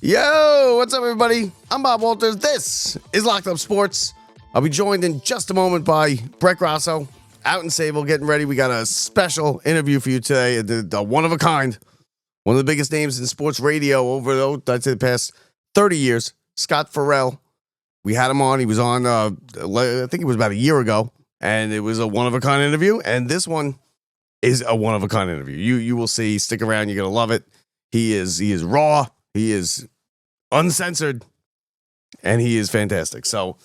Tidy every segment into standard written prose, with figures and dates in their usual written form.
Yo, what's up, everybody? I'm Bob Walters. This is Locked Up Sports. I'll be joined in just a moment by Brett Grasso out in Sable, getting ready. We got a special interview for you today. The one of a kind, one of the biggest names in sports radio over I'd say the past 30 years. Scott Ferrall. We had him on. He was on, I think it was about a year ago, and it was a one of a kind interview. And this one is a one of a kind interview. You will see. Stick around. You're gonna love it. He is raw. He is uncensored, and he is fantastic. So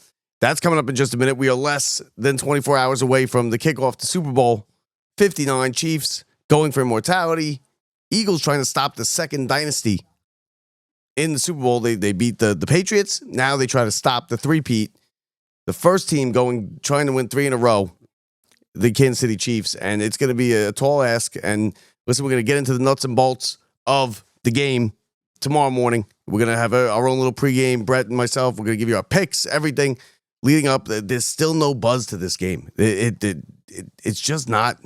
that's coming up in just a minute. We are less than 24 hours away from the kickoff to Super Bowl 59. Chiefs going for immortality. Eagles trying to stop the second dynasty in the Super Bowl. They beat the Patriots. Now they try to stop the three-peat. The first team trying to win 3 in a row, the Kansas City Chiefs, and it's going to be a tall ask. And listen, we're going to get into the nuts and bolts of the game tomorrow morning. We're going to have our own little pregame. Brett and myself, we're going to give you our picks, everything leading up. There's still no buzz to this game. It's just not.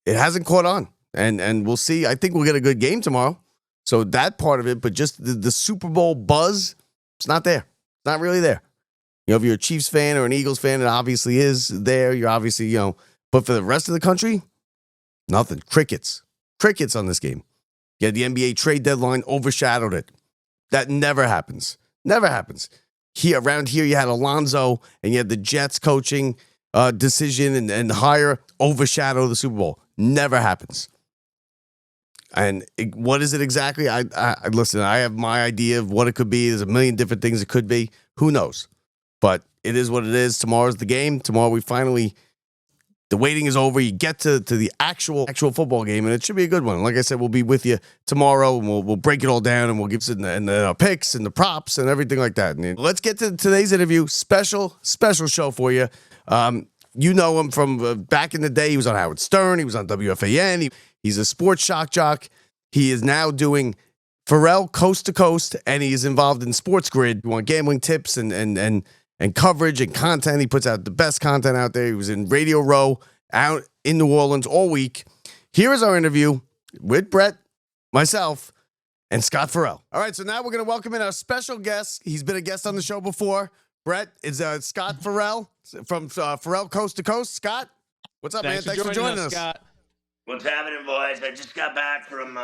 It hasn't caught on. And we'll see. I think we'll get a good game tomorrow. So that part of it, but just the Super Bowl buzz, it's not there. It's not really there. You know, if you're a Chiefs fan or an Eagles fan, it obviously is there. You're obviously, but for the rest of the country, nothing. Crickets on this game. Yeah, the NBA trade deadline overshadowed it. That never happens. Never happens. Around here, you had Alonzo and you had the Jets coaching decision and hire overshadow the Super Bowl. Never happens. And what is it exactly? I listen, I have my idea of what it could be. There's a million different things it could be. Who knows? But it is what it is. Tomorrow's the game. Tomorrow the waiting is over. You get to the actual football game, and it should be a good one. Like I said, we'll be with you tomorrow, and we'll break it all down, and we'll give you the picks and the props and everything like that. And let's get to today's interview. Special show for you. You know him from back in the day. He was on Howard Stern. He was on WFAN. He's a sports shock jock. He is now doing Ferrall Coast to Coast, and he is involved in Sports Grid. You want gambling tips and coverage and content. He puts out the best content out there. He was in Radio Row out in New Orleans all week. Here is our interview with Brett, myself, and Scott Ferrall. All right, so now we're going to welcome in our special guest. He's been a guest on the show before. Brett is Scott Ferrall from Ferrall Coast to Coast. Scott, what's up, man? Thanks for joining us. Scott. What's happening, boys? I just got back from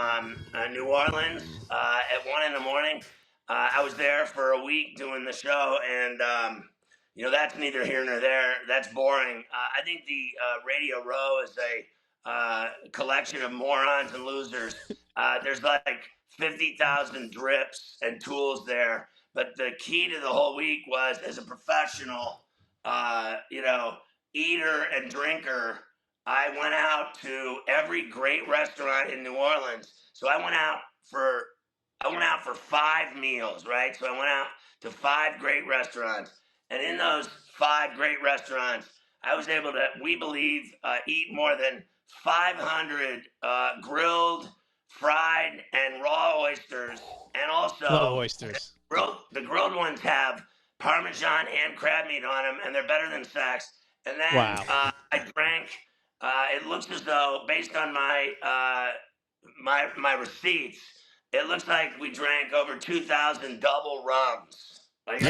New Orleans at 1 in the morning. I was there for a week doing the show, and that's neither here nor there. That's boring. I think the Radio Row is a collection of morons and losers. There's like 50,000 drips and tools there, but the key to the whole week was, as a professional, eater and drinker, I went out to every great restaurant in New Orleans. So I went out for 5 meals, right? So I went out to 5 great restaurants. And in those 5 great restaurants, I was able to, we believe, eat more than 500 grilled, fried, and raw oysters. And also, oysters. The grilled ones have Parmesan and crab meat on them, and they're better than sex. And then Wow. I drank. It looks as though, based on my receipts, it looks like we drank over 2,000 double rums. And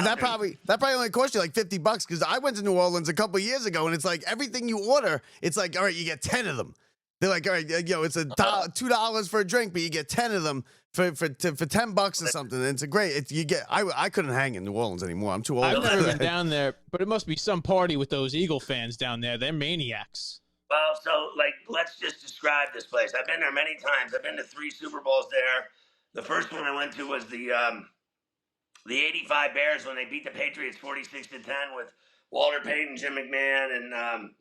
that probably only cost you like $50 because I went to New Orleans a couple of years ago, and it's like everything you order, it's like, all right, you get 10 of them. They're like, all right, it's $2 for a drink, but you get 10 of them for $10 or something. And it's a great. I couldn't hang in New Orleans anymore. I'm too old. I've never been down there, but it must be some party with those Eagle fans down there. They're maniacs. Well, so let's just describe this place. I've been there many times. I've been to 3 Super Bowls there. The first one I went to was the '85 Bears when they beat the Patriots 46-10 with Walter Payton, Jim McMahon, and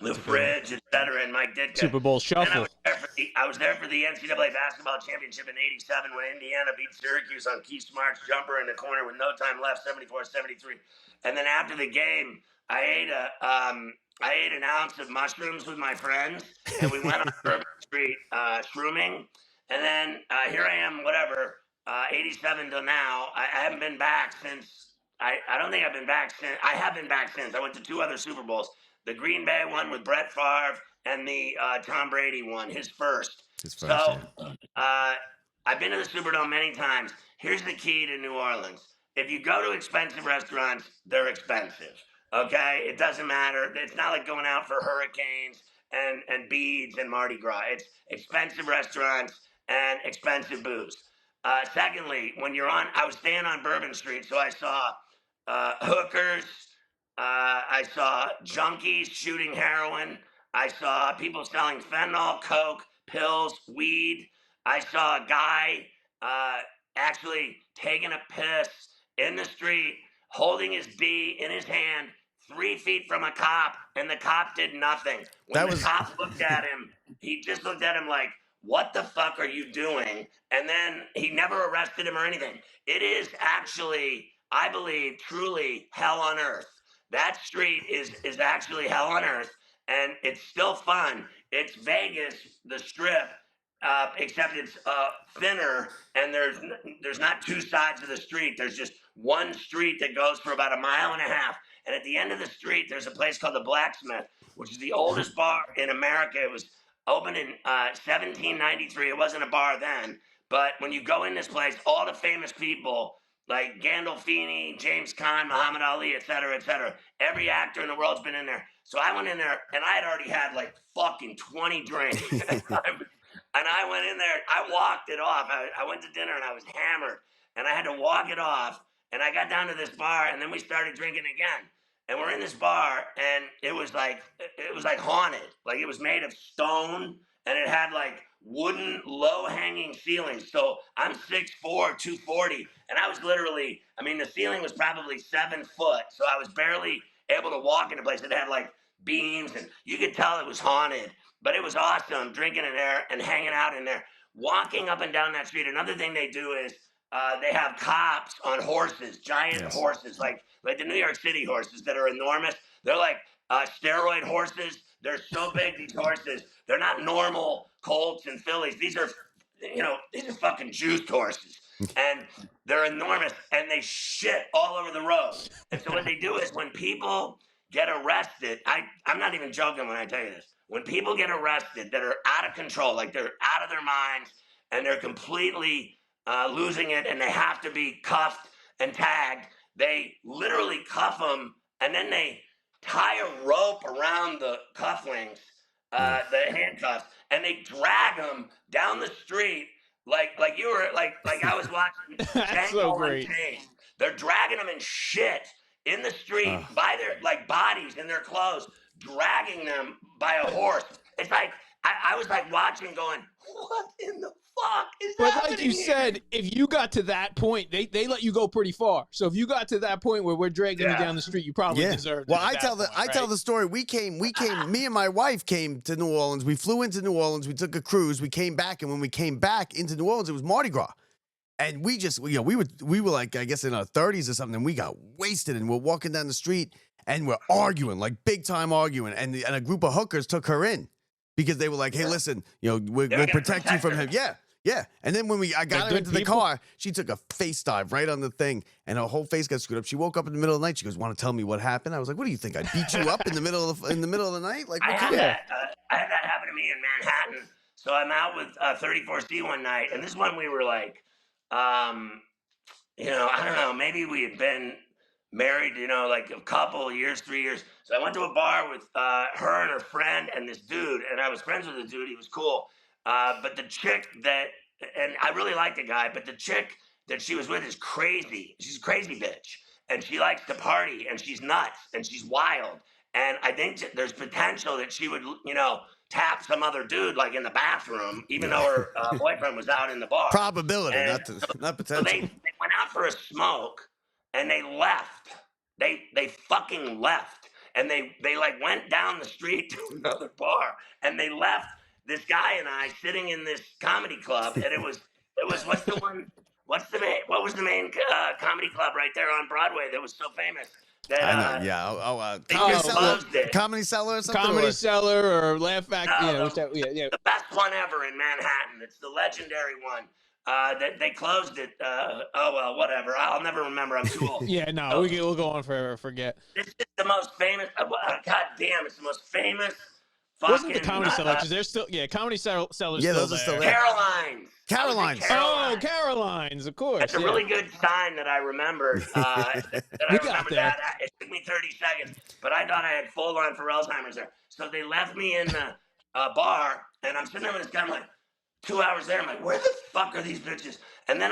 the Fridge, etc., and Mike Ditka. Super Bowl shuffle. I was there for the NCAA basketball championship in '87 when Indiana beat Syracuse on Keith Smart's jumper in the corner with no time left, 74-73. And then after the game, I ate an ounce of mushrooms with my friends, and we went on Bourbon Street shrooming. And then here I am, 87 till now. I haven't been back since. I don't think I've been back since. I have been back since. I went to 2 other Super Bowls. The Green Bay one with Brett Favre and the Tom Brady one, his first. So I've been to the Superdome many times. Here's the key to New Orleans. If you go to expensive restaurants, they're expensive. Okay? It doesn't matter. It's not like going out for hurricanes and beads and Mardi Gras. It's expensive restaurants and expensive booze. Secondly, when you're on, I was staying on Bourbon Street, so I saw hookers. I saw junkies shooting heroin. I saw people selling fentanyl, coke, pills, weed. I saw a guy actually taking a piss in the street, holding his D in his hand, 3 feet from a cop, and the cop did nothing. When the cop looked at him, he just looked at him like, what the fuck are you doing? And then he never arrested him or anything. It is actually, I believe, truly hell on earth. That street is actually hell on earth, and it's still fun. It's Vegas, the Strip, except it's thinner, and there's not two sides of the street. There's just one street that goes for about a mile and a half. And at the end of the street, there's a place called the Blacksmith, which is the oldest bar in America. It was opened in 1793. It wasn't a bar then, but when you go in this place, all the famous people like Gandolfini, James Caan, Muhammad Ali, et cetera, every actor in the world's been in there. So I went in there, and I had already had like fucking 20 drinks. And I went in there, I walked it off. I went to dinner and I was hammered, and I had to walk it off. And I got down to this bar, and then we started drinking again. And we're in this bar, and it was like haunted. Like it was made of stone, and it had like wooden low-hanging ceilings. So I'm 6'4", 240, and I was literally, I mean, the ceiling was probably 7 foot, so I was barely able to walk in a place that had like beams, and you could tell it was haunted. But it was awesome drinking in there and hanging out in there, walking up and down that street. Another thing they do is they have cops on horses, giant horses, like the New York City horses that are enormous. They're like steroid horses. They're so big, these horses. They're not normal colts and fillies. These are fucking juiced horses. And they're enormous, and they shit all over the road. And so what they do is when people get arrested, I'm not even joking when I tell you this. When people get arrested that are out of control, like they're out of their minds and they're completely losing it, and they have to be cuffed and tagged, they literally cuff them, and then they tie a rope around the cufflinks, the handcuffs, and they drag them down the street like you were like I was watching Django Unchained. They're dragging them in shit in the street by their like bodies in their clothes, dragging them by a horse. It's like I was like watching, going, what in the fuck is happening? But like you said, if you got to that point, they let you go pretty far. So if you got to that point where we're dragging you down the street, you probably deserved it. Well, I tell the story. We came, me and my wife came to New Orleans. We flew into New Orleans. We took a cruise. We came back, and when we came back into New Orleans, it was Mardi Gras. And we just, we were like, I guess in our 30s or something, and we got wasted, and we're walking down the street, and we're arguing, like big time arguing, and a group of hookers took her in because they were like, hey, listen, we'll protect you from him. Yeah. And then when I got her into the car, she took a face dive right on the thing, and her whole face got screwed up. She woke up in the middle of the night. She goes, want to tell me what happened? I was like, what do you think? I beat you up in the middle of the night? Like, I had that happen to me in Manhattan. So I'm out with 34C one night, and this one we were like, I don't know, maybe we had been married, like a couple of years, 3 years. So I went to a bar with her and her friend and this dude, and I was friends with the dude. He was cool. But the chick and I really liked the guy, but the chick that she was with is crazy. She's a crazy bitch, and she likes to party, and she's nuts, and she's wild. And I think there's potential that she would, tap some other dude like in the bathroom, even though her boyfriend was out in the bar. Probability, not potential. So they went out for a smoke, and they left. They fucking left, and they like went down the street to another bar, and they left this guy and I sitting in this comedy club, and it was what was the main comedy club right there on Broadway that was so famous? That, I know, Comedy Cellar or something? Comedy Cellar or Laugh Factory. The best one ever in Manhattan. It's the legendary one. They closed it. Oh, well, whatever. I'll never remember. I'm too old. We'll go on forever. Forget. This is the most famous. God damn, it's the most famous Wasn't the fucking Comedy Cellar? Because they're still, Comedy Cellar's still those are still there. Caroline's. Caroline's. Oh, Caroline's, of course. That's a really good sign that I remembered. It took me 30 seconds, but I thought I had full-on for Alzheimer's there. So they left me in the bar, and I'm sitting there with this guy. I'm like, 2 hours there. I'm like, where the fuck are these bitches? And then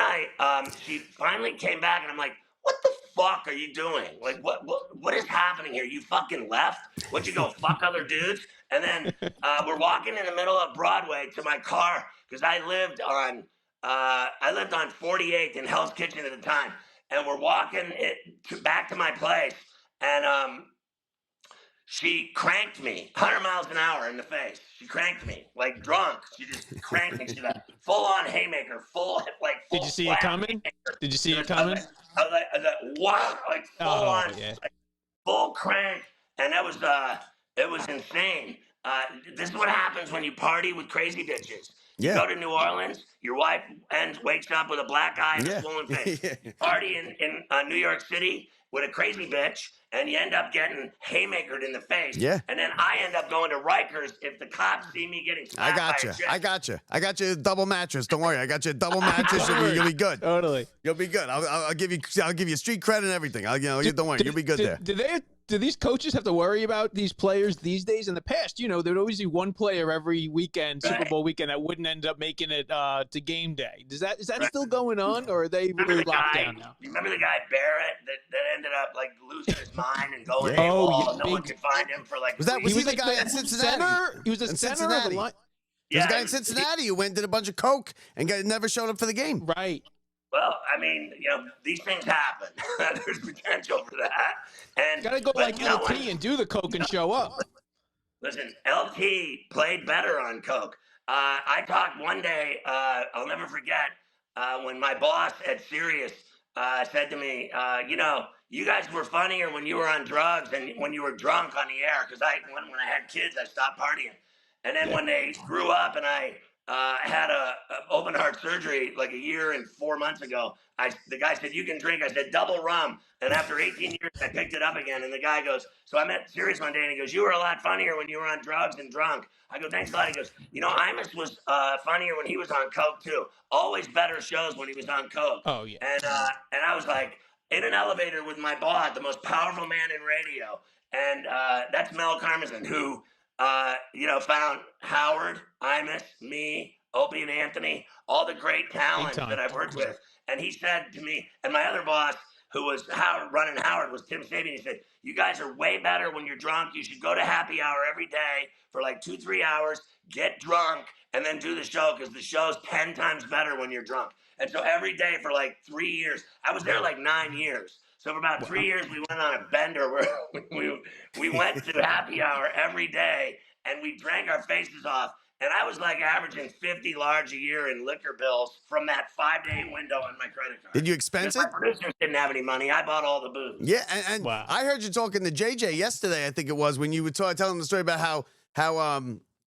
she finally came back, and I'm like, what the fuck are you doing? Like, what is happening here? You fucking left? What'd you go fuck other dudes? And then we're walking in the middle of Broadway to my car because I lived on 48th in Hell's Kitchen at the time, and we're walking back to my place, and she cranked me 100 miles an hour in the face. She cranked me like drunk. She just cranked me. She's like full on haymaker, full. Did you see it coming? Did you see it coming? I was like, wow, like full on, like, full crank, and it was insane. This is what happens when you party with crazy bitches. You go to New Orleans, your wife wakes up with a black eye and a swollen face. Party in New York City with a crazy bitch, and you end up getting haymakered in the face. Yeah. And then I end up going to Rikers if the cops see me getting slapped by a chick. I got you a double mattress. Don't worry. I got you a double mattress. You'll be good. Totally. You'll be good. I'll give you street cred and everything. Don't worry. You'll be good there. Do these coaches have to worry about these players these days? In the past, there'd always be one player every weekend, Super Bowl weekend, that wouldn't end up making it to game day. Is that still going on, or are they really locked down now? You remember the guy Barrett that ended up like losing his mind and going AWOL? No one could find him for like. Was he the guy in Cincinnati? He was the center of the line. There's a guy in Cincinnati who went and did a bunch of coke and never showed up for the game. Right. Well, I mean, these things happen. There's potential for that. And gotta go like LT and do the coke and show up. Listen, LT played better on coke. I talked one day. I'll never forget when my boss at Sirius said to me, you guys were funnier when you were on drugs and when you were drunk on the air. Because when I had kids, I stopped partying. And then when they grew up and I had a open heart surgery like a year and 4 months ago. The guy said, you can drink. I said, double rum. And after 18 years, I picked it up again. And the guy goes, so I met Sirius one day and he goes, you were a lot funnier when you were on drugs and drunk. I go, thanks a lot. He goes, Imus was funnier when he was on coke too. Always better shows when he was on coke. Oh, yeah. And I was like in an elevator with my boss, the most powerful man in radio. And that's Mel Karmazin, who found Howard, Imus, me, Opie and Anthony, all the great talent that I've worked with. And he said to me, and my other boss, who was running Howard, was Tim Sabian. He said, you guys are way better when you're drunk. You should go to happy hour every day for like 2-3 hours, get drunk, and then do the show because the show's 10 times better when you're drunk. And so every day for like 3 years, I was there like 9 years. So for about 3 years, we went on a bender where we went to happy hour every day and we drank our faces off. And I was like averaging 50 large a year in liquor bills from that 5-day window on my credit card. Did you expense it? My producers didn't have any money. I bought all the booze. Yeah, and wow. I heard you talking to JJ yesterday, I think it was, when you were telling the story about how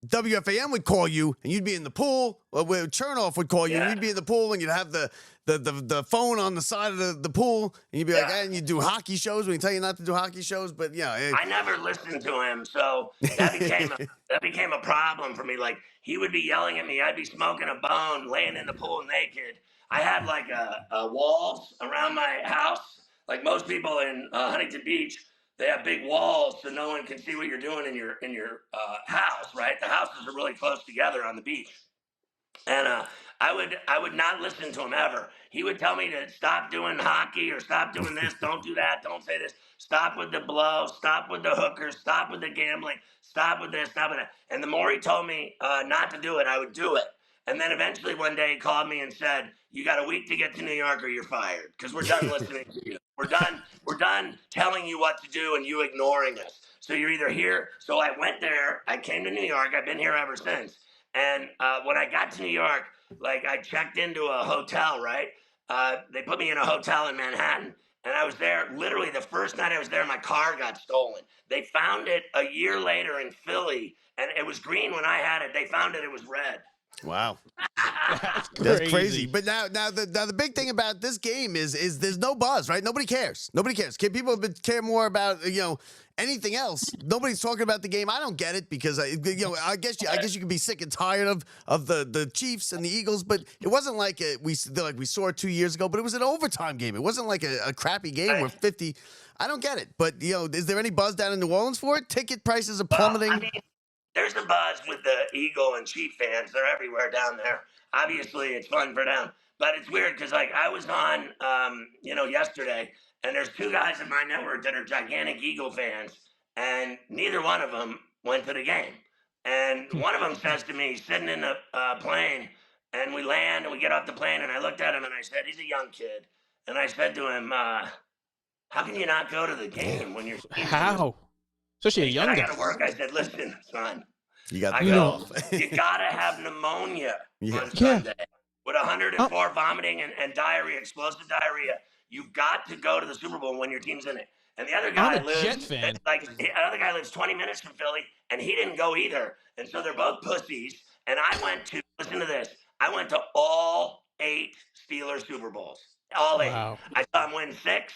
WFAN would call you and you'd be in the pool, or Chernoff would call you and you'd be in the pool and you'd have the phone on the side of the pool and you'd be like, and you do hockey shows when he tell you not to do hockey shows, but I never listened to him, so that became a problem for me. Like he would be yelling at me, I'd be smoking a bone, laying in the pool naked. I had like a walls around my house, like most people in Huntington Beach. They have big walls so no one can see what you're doing in your house, right? The houses are really close together on the beach. And I would not listen to him ever. He would tell me to stop doing hockey or stop doing this, don't do that, don't say this. Stop with the blow, stop with the hookers, stop with the gambling, stop with this, stop with that. And the more he told me not to do it, I would do it. And then eventually one day he called me and said, you got a week to get to New York or you're fired because we're done listening to you. We're done telling you what to do and you ignoring us. So you're either here. So I went there. I came to New York. I've been here ever since. And when I got to New York, like I checked into a hotel, right? They put me in a hotel in Manhattan. And I was there, literally the first night I was there, my car got stolen. They found it a year later in Philly, and it was green when I had it. They found it was red. Wow. That's crazy. That's crazy. But now the big thing about this game is there's no buzz, right? Nobody cares. Nobody cares. People care more about anything else. Nobody's talking about the game. I don't get it because I guess you can be sick and tired of the Chiefs and the Eagles, but it wasn't like we saw it 2 years ago. But it was an overtime game. It wasn't like a crappy game where 50. I don't get it. But is there any buzz down in New Orleans for it? Ticket prices are plummeting. Well, I mean, there's a buzz with the Eagle and Chief fans. They're everywhere down there. Obviously, it's fun for them. But it's weird because, like, I was on, yesterday, and there's two guys in my network that are gigantic Eagle fans, and neither one of them went to the game. And one of them says to me, sitting in the plane, and we land, and we get off the plane, and I looked at him, and I said, he's a young kid. And I said to him, how can you not go to the game when you're... How? Especially a young guy. I got to work. I said, listen, son. You got you got to have pneumonia on Sunday with 104 vomiting and diarrhea, explosive diarrhea. You've got to go to the Super Bowl when your team's in it. And the other guy lives 20 minutes from Philly, and he didn't go either. And so they're both pussies. And I went to, listen to this, I went to all 8 Steelers Super Bowls. All 8. Wow. I saw him win 6,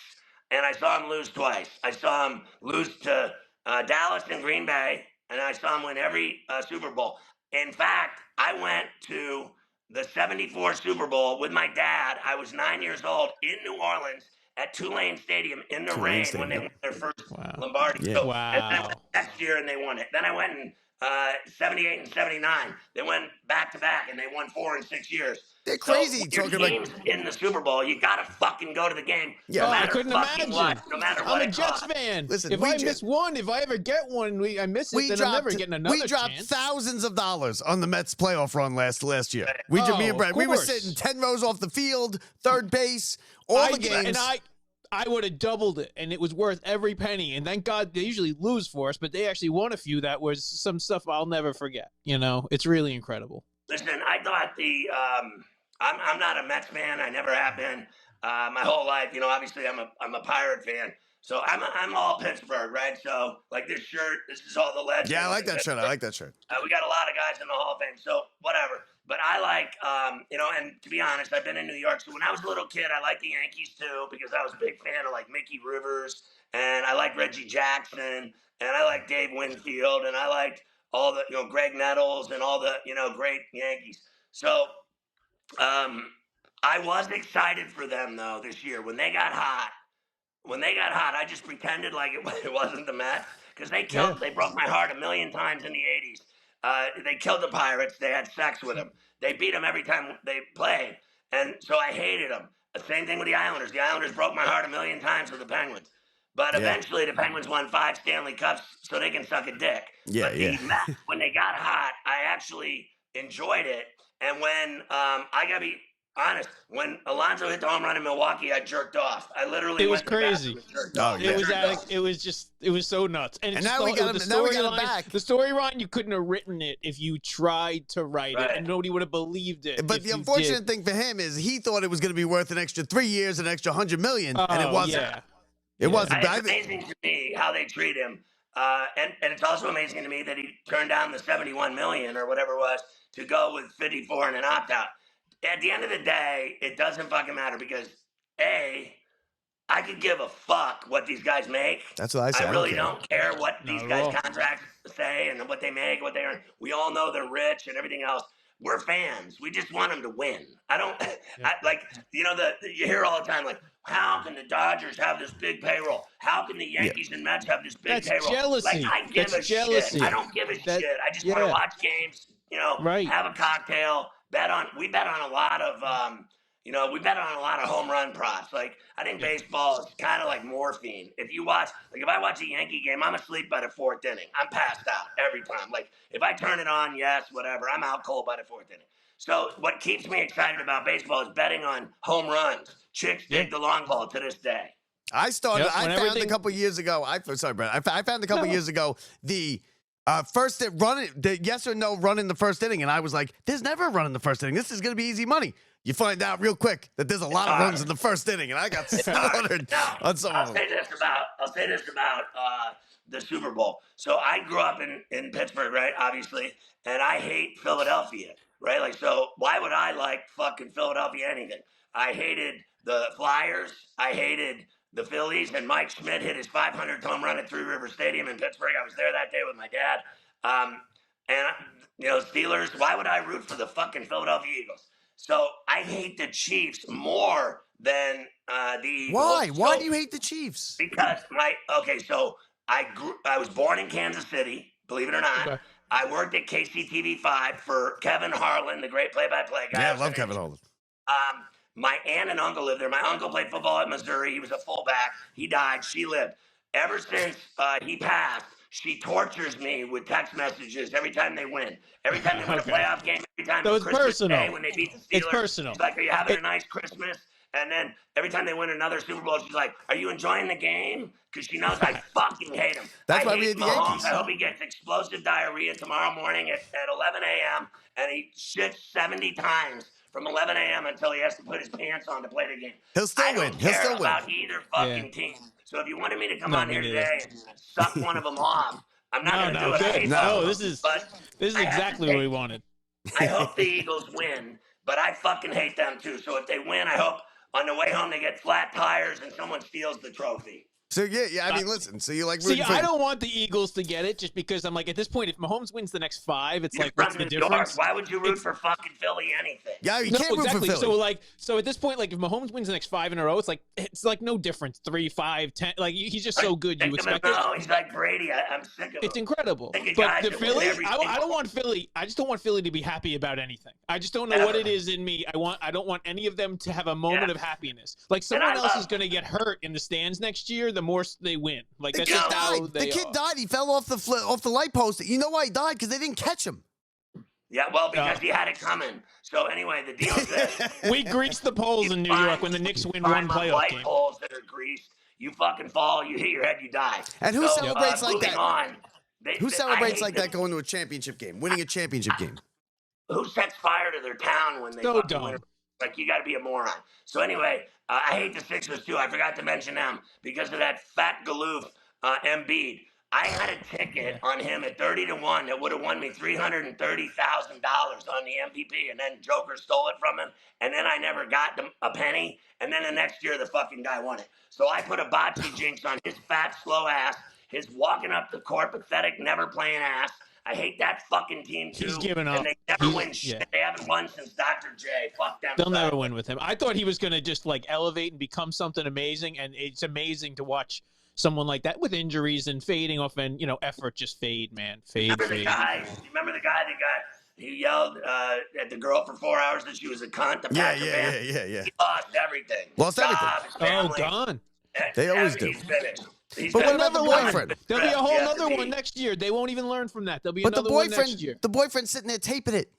and I saw him lose twice. I saw him lose to Dallas and Green Bay, and I saw him win every Super Bowl. In fact, I went to the 74 Super Bowl with my dad. I was 9 years old in New Orleans at Tulane Stadium in the rain when they won their first Lombardi. Yeah. So, and then I went next year and they won it. Then I went in 78 and 79. They went back to back and they won 4 and 6 years. They're crazy talking about in the Super Bowl. You gotta fucking go to the game. Yeah, no I couldn't imagine. No matter what. I'm a Jets fan. Listen, if I miss one, if I ever get one, I miss it. Then I'm never getting another. We dropped chance. thousands of dollars on the Mets playoff run last year. Me and Brad, we were sitting 10 rows off the field, third base, all the games. And I would have doubled it, and it was worth every penny. And thank God they usually lose for us, but they actually won a few that was some stuff I'll never forget. It's really incredible. Listen, I thought I'm not a Mets fan. I never have been my whole life. Obviously I'm a Pirate fan. So I'm all Pittsburgh, right? So like this shirt, this is all the legends. Yeah, I like that shirt. We got a lot of guys in the Hall of Fame. So whatever. But I like, and to be honest, I've been in New York. So when I was a little kid, I liked the Yankees too because I was a big fan of like Mickey Rivers and I liked Reggie Jackson and I liked Dave Winfield and I liked all the Greg Nettles and all the great Yankees. So. I was excited for them though this year when they got hot. I just pretended like it wasn't the Mets because they broke my heart a million times in the 80s. They killed the Pirates. They had sex with them. They beat them every time they played, and so I hated them. The same thing with the Islanders. The Islanders broke my heart a million times with the Penguins. But eventually the Penguins won 5 Stanley Cups so they can suck a dick. But the Mets, when they got hot, I actually enjoyed it. And when I gotta be honest, when Alonso hit the home run in Milwaukee, I jerked off. I literally it was crazy. It was so nuts. And now we got him back. The storyline, you couldn't have written it if you tried to write it, and nobody would have believed it. But the unfortunate thing for him is he thought it was going to be worth an extra 3 years, an extra $100 million, and it wasn't. Yeah. It wasn't. It's amazing to me how they treat him. And it's also amazing to me that he turned down the $71 million or whatever it was to go with 54 and an opt-out. At the end of the day, it doesn't fucking matter because, A, I could give a fuck what these guys make. That's what I say. I really don't care what these guys' contracts say and what they make, what they earn. We all know they're rich and everything else. We're fans. We just want them to win. I don't you hear all the time, like, how can the Dodgers have this big payroll? How can the Yankees and Mets have this big payroll? Jealousy. Like, I give a shit. I don't give a shit. I just want to watch games, have a cocktail, we bet on a lot of home run props. Like, I think baseball is kind of like morphine. If I watch a Yankee game, I'm asleep by the 4th inning. I'm passed out every time. Like, if I turn it on, whatever, I'm out cold by the 4th inning. So what keeps me excited about baseball is betting on home runs. Chicks dig the long ball to this day. I found a couple years ago. Sorry, Brad. I found a couple years ago the the yes or no run in the first inning, and I was like, "There's never a run in the first inning. This is going to be easy money." You find out real quick that there's a lot of runs in the first inning, and I got slaughtered on some of them. I'll say this about the Super Bowl. So I grew up in Pittsburgh, right? Obviously, and I hate Philadelphia. right? Like, so why would I like fucking Philadelphia anything? I hated the Flyers. I hated the Phillies, and Mike Schmidt hit his 500th home run at Three River Stadium in Pittsburgh. I was there that day with my dad. And Steelers. Why would I root for the fucking Philadelphia Eagles? So I hate the Chiefs more than the Eagles. Why? Why So, do you hate the Chiefs? because so I was born in Kansas City, believe it or not. Okay. I worked at KCTV5 for Kevin Harlan, the great play-by-play guy. Yeah, I love Kevin Harlan. My aunt and uncle lived there. My uncle played football at Missouri. He was a fullback. He died. She lived. Ever since he passed, she tortures me with text messages every time they win. Every time they win a playoff game, every time So it's Christmas personal. Day when they beat the Steelers. It's personal. She's like, are you having a nice Christmas? And then every time they win another Super Bowl, she's like, are you enjoying the game? Because she knows I fucking hate him. That's I why we hate hate the Mahomes. Yankees. I hope he gets explosive diarrhea tomorrow morning at 11 a.m. and he shits 70 times from 11 a.m. until he has to put his pants on to play the game. He'll still I don't win. He'll care still win. about either fucking team. So if you wanted me to come on me here neither. today and suck one of them off, I'm not going to do it. I hate No, both of this them. is But this is I have to exactly what take- we wanted. I hope the Eagles win, but I fucking hate them too. So if they win, I hope on the way home they get flat tires and someone steals the trophy. So yeah. I mean, listen. So you like See, rooting for? I don't want the Eagles to get it just because I'm like, at this point, if Mahomes wins the next 5, it's You're like, from what's the New York. difference? Why would you root for fucking Philly anything? Yeah, you No, can't root exactly. for Philly. So at this point, like if Mahomes wins the next 5 in a row, it's like no difference. 3, 5, 10. Like he's just so good. You Think of him expect it. now, he's like Brady. I'm sick of him. It's incredible. Think of But guys the that win Philly, every I single- don't want Philly. I just don't want Philly to be happy about anything. I just don't know what it is in me. I don't want any of them to have a moment of happiness. Like someone I else love- is going to get hurt in the stands next year. The more they win, like The that's kid just how died. they The kid are. died. He fell off the light post. You know why he died? Because they didn't catch him. Yeah, well, because he had it coming. So anyway, the deal is this. We greased the poles in New York when the Knicks win one playoff light game. poles that are greased. You fucking fall. You hit your head. You die. And who celebrates like moving that? On, Who celebrates I like hate that going to a championship game, winning a championship game? Who sets fire to their town when they So fucking dumb. win? Like, you got to be a moron. So anyway, I hate the Sixers too. I forgot to mention them because of that fat galoof Embiid. I had a ticket on him at 30-1 that would have won me $330,000 on the MVP, and then Joker stole it from him, and then I never got a penny, and then the next year the fucking guy won it. So I put a bocce jinx on his fat, slow ass, his walking up the court, pathetic, never playing ass. I hate that fucking team too. He's given up. And they never win shit. yeah. They haven't won since Dr. J. Fuck them. They'll never win with him. I thought he was going to just like elevate and become something amazing, and it's amazing to watch someone like that with injuries and fading off, and effort just fade, man, fade. Remember the guy that he yelled at the girl for 4 hours that she was a cunt? The Packer fan? Yeah. He lost everything. Lost everything. Job, Oh, family. gone. They always do. He's finished. He's But what finished. about the Another one. boyfriend? There'll be a whole Yeah, other he- one next year. They won't even learn from that. There'll be But the another one next year. boyfriend's sitting there taping it.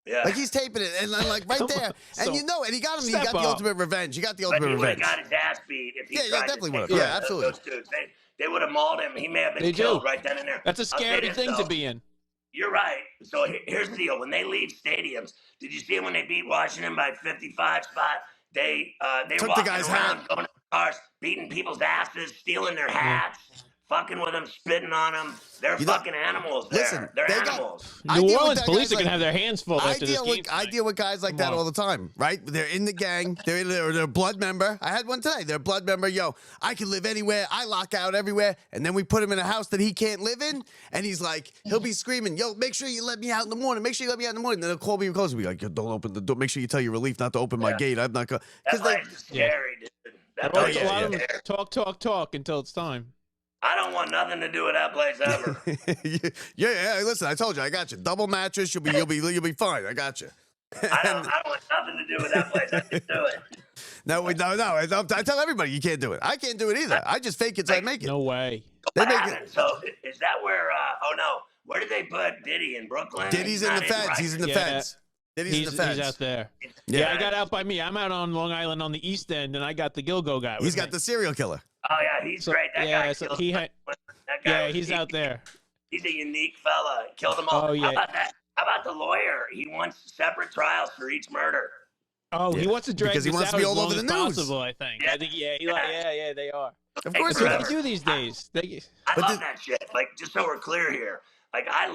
Yeah. Like he's taping it, and like right Come there, on. and So, and he got him. He step got the up. ultimate revenge. He got the But ultimate he would have revenge. got his ass beat if he Yeah, tried definitely to would've. take Yeah, those absolutely. dudes. They would have mauled him. He may have been They do. killed right then and there. That's a I'll say scary this, thing though. to be in. You're right. So here's the deal. When they leave stadiums, did you see when they beat Washington by 55 spot? They Took the walking guy's around, hat. going to cars, beating people's asses, stealing their hats, fucking with them, spitting on them. They're You know- fucking animals there. Listen, They're they got- animals. I New deal with Orleans that police guys are going to like- have their hands full I after this deal game. with I deal with guys like Come that on. all the time, right? They're in the gang. They're a blood member. I had one today. They're a blood member. Yo, I can live anywhere. I lock out everywhere. And then we put him in a house that he can't live in. And he's like, he'll be screaming, yo, make sure you let me out in the morning. Make sure you let me out in the morning. Then he'll call me and close. Be like, yo, don't open the door. Make sure you tell your relief not to open my gate. I'm not going. That place is scary, dude. That place A lot of is them scary. talk until it's time. I don't want nothing to do with that place ever. yeah. Listen, I told you, I got you. Double mattress. You'll be fine. I got you. I don't want nothing to do with that place. I just do it. No. I tell everybody you can't do it. I can't do it either. I just fake it till I make it. No way. They What make happened? So is that where? Oh no, where did they put Diddy in Brooklyn? Diddy's in Not the feds. Rikers. He's in the Yeah. feds. Diddy's in the feds. He's out there. Yeah. Yeah, I got out by me. I'm out on Long Island on the East End, and I got the Gilgo guy. He's with got me. the serial killer. Oh yeah, he's So- great. That yeah, guy so killed he someone. had- That guy Yeah, was- he's out there. He's a unique fella. Killed them all. Oh, yeah. How about that? How about the lawyer? He wants separate trials for each murder. Oh, he Yeah, wants to drag because he this wants to out be as all long over as the news. possible, I think. Yeah. I think, yeah, they are. Of Hey, course That's he what does. they do these days. I But love that shit. Like, just so we're clear here. Like, I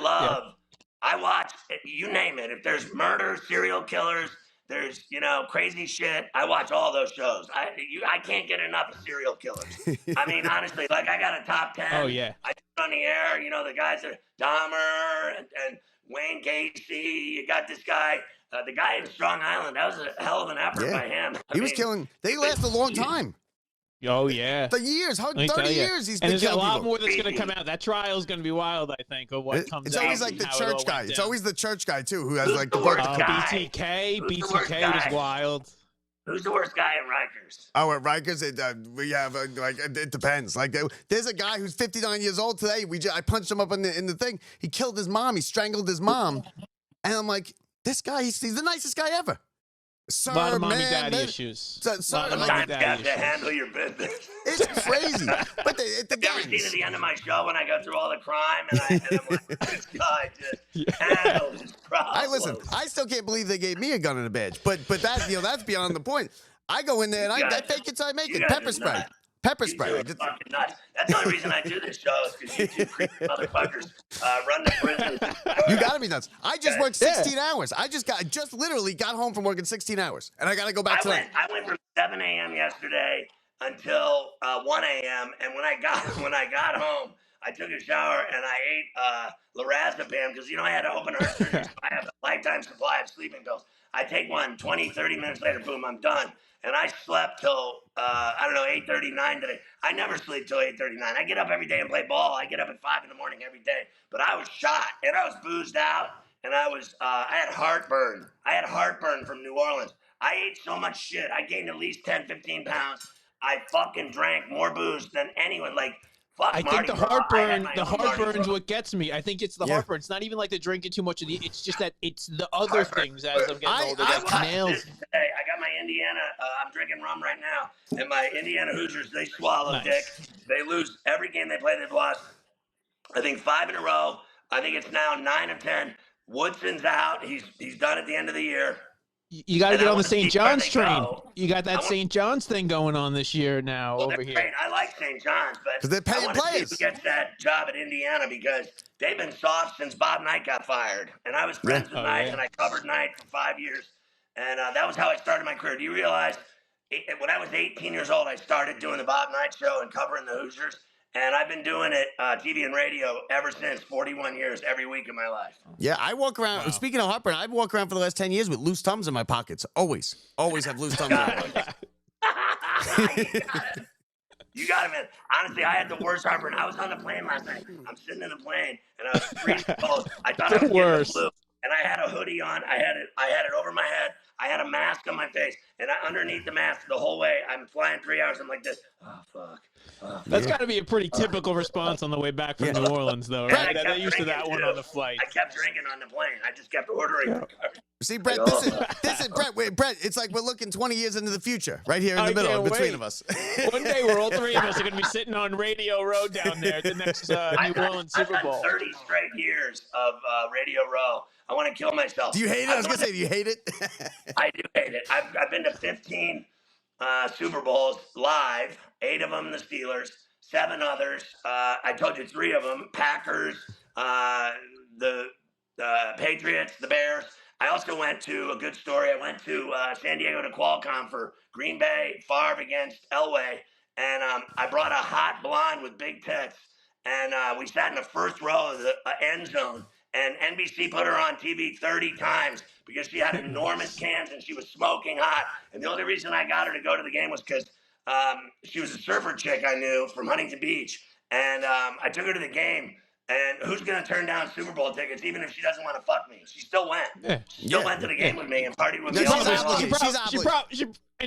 I watch, you name it. If there's murder, serial killers, there's, crazy shit. I watch all those shows. I can't get enough of serial killers. I mean, honestly, like I got a top 10. Oh, yeah. I do it on the air. The guys are Dahmer and Wayne Casey. You got this guy, the guy in Strong Island. That was a hell of an effort by him. He was killing. They last a long time. Oh, yeah. The years, 30 years he's been killing people. And there's a lot more that's going to come out. That trial is going to be wild, I think, of what comes out. It's always like the church guy. It's always the church guy, too, who has like the worst work. guy? BTK was wild. Who's the worst guy in Rikers? Oh, at Rikers, we have it depends. Like there's a guy who's 59 years old today. I punched him up in the thing. He killed his mom. He strangled his mom, and I'm like, this guy, he's the nicest guy ever. Sir, a lot of mommy-daddy issues. Sometimes you have to handle your business. It's crazy. But the Have you ever seen at the end of my show when I go through all the crime and I'm like, this guy just handles his problems. Listen, I still can't believe they gave me a gun and a badge. But that that's beyond the point. I go in there and I fake it till I make it. Pepper spray. Pepper spray. Fucking nuts. That's the only reason I do this show is because you two creepy motherfuckers run the prison. You gotta be nuts. I just worked 16 hours. I just literally got home from working 16 hours, and I gotta go back tonight. I went from 7 a.m. yesterday until 1 a.m. And when I got home, I took a shower and I ate lorazepam because I had to open heart surgery. So I have a lifetime supply of sleeping pills. I take one 20, 30 minutes later, boom, I'm done. And I slept till, 8:39 today. I never sleep till 8:39. I get up every day and play ball. I get up at 5 in the morning every day. But I was shot, and I was boozed out, and I had heartburn. I had heartburn from New Orleans. I ate so much shit. I gained at least 10, 15 pounds. I fucking drank more booze than anyone. I think the heartburn's what gets me. I think it's the heartburn. It's not even like the drinking too much of the. It's just that it's the other things as I'm getting older that nails. Today, I got my Indiana. I'm drinking rum right now, and my Indiana Hoosiers, they swallow dick. They lose every game they play. They've lost, I think, 5 in a row. I think it's now 9 of 10. Woodson's out. He's done at the end of the year. You got to get on the St. John's train. You got that St. John's thing going on this year now over here. Great. I like St. John's, but they're paying I want to see players. who gets that job at Indiana because they've been soft since Bob Knight got fired. And I was friends with Knight, and I covered Knight for 5 years. And that was how I started my career. Do you realize when I was 18 years old, I started doing the Bob Knight show and covering the Hoosiers? And I've been doing it, TV and radio, ever since, 41 years, every week of my life. Yeah, I walk around, speaking of heartburn, I've walked around for the last 10 years with loose Tums in my pockets. Always have loose Tums in my pockets. You got it, man. Honestly, I had the worst heartburn. I was on the plane last night. I'm sitting in the plane, and I was freezing cold. I thought I was getting the flu. And I had a hoodie on. I had it over my head. I had a mask on my face. And underneath the mask the whole way, I'm flying 3 hours. I'm like this. Oh, fuck. That's got to be a pretty typical response on the way back from New Orleans, though, right? They're used to that one on the flight. I kept drinking on the plane. I just kept ordering. See, Brett, this is Brett. Wait, Brett, it's like we're looking 20 years into the future, right here in the middle between of us. One day, we're all three of us are going to be sitting on Radio Row down there at the next New Orleans Super Bowl. I've had 30 straight years of Radio Row. I want to kill myself. Do you hate it? I was going to say, do you hate it? I do hate it. I've been to 15 Super Bowls live, 8 of them the Steelers, 7 others. I told you 3 of them, Packers, the Patriots, the Bears. I also went to a good story. I went to San Diego to Qualcomm for Green Bay, Favre against Elway. And I brought a hot blonde with big tits. And we sat in the first row of the end zone. And NBC put her on TV 30 times because she had enormous cans and she was smoking hot. And the only reason I got her to go to the game was because she was a surfer chick I knew from Huntington Beach. And I took her to the game. And who's going to turn down Super Bowl tickets even if she doesn't want to fuck me? She still went. Yeah. She still went to the game with me and partied with me.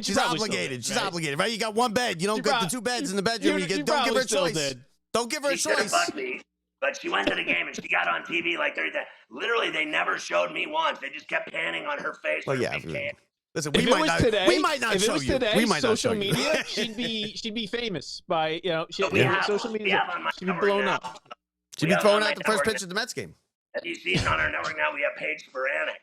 She's obligated. She's obligated, right? You got one bed. You don't get the 2 beds in the bedroom. Don't give her a choice. Don't give her a choice. Fuck me. But she went to the game and she got on TV like 30 times. Literally, they never showed me once. They just kept panning on her face. Well, yeah. Listen, we might not show you. We might not social media, she'd be famous by social media. She'd be blown up. She'd be throwing out the first pitch of the Mets game. Have you seen on our network now? We have Paige Sporanic.